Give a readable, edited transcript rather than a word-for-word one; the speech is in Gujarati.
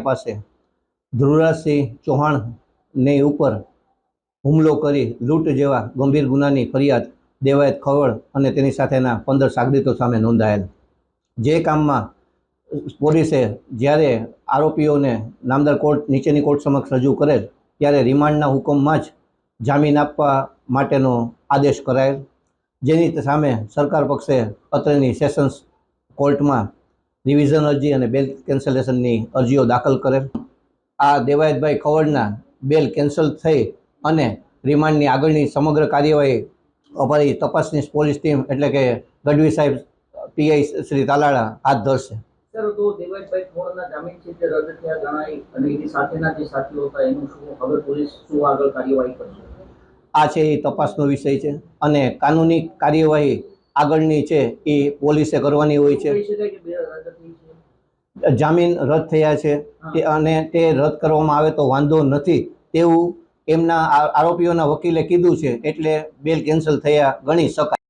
પાસે ધ્રુવરાજસિંહ ચૌહાણની ઉપર હુમલો કરી લૂંટ જેવા ગંભીર ગુનાની ફરિયાદ દેવાયત ખવડ અને તેની સાથેના 15 સાગરીતો સામે નોંધાયેલ। જે કામમાં પોલીસે જ્યારે આરોપીઓને નામદાર કોર્ટ નીચેની કોર્ટ સમક્ષ રજૂ કરેલ ત્યારે રિમાન્ડના હુકમમાં જ જામીન આપવા માટેનો આદેશ કરાયેલ, જેની સામે સરકાર પક્ષે અત્રેની સેશન્સ કોર્ટમાં રિવિઝન અરજી અને બેલ કેન્સલેશનની અરજીઓ દાખલ કરેલ। આ દેવાયતભાઈ ખવડના બેલ કેન્સલ થઈ અને રિમાન્ડની આગળની સમગ્ર કાર્યવાહી અમારી તપાસની પોલીસ ટીમ એટલે કે ગઢવી સાહેબ પીઆઈ શ્રી તાલાળા હાથ ધરશે। સર, તો દેવાયતભાઈ ખવડના જામીન છે તે રદ થયા જણાય અને એની સાથેના જે સાથીઓ હતા એનું શું હવે પોલીસ શું આગળ કાર્યવાહી કરશે? આ છે એ તપાસનો વિષય છે અને કાનૂની કાર્યવાહી આગળની છે એ પોલીસે કરવાની હોય છે। જામીન રદ થયા છે અને તે રદ કરવામાં આવે તો વાંધો નથી તેવું એમના આરોપીઓના વકીલે કીધું છે, એટલે બેલ કેન્સલ થયા ગણી શકાય।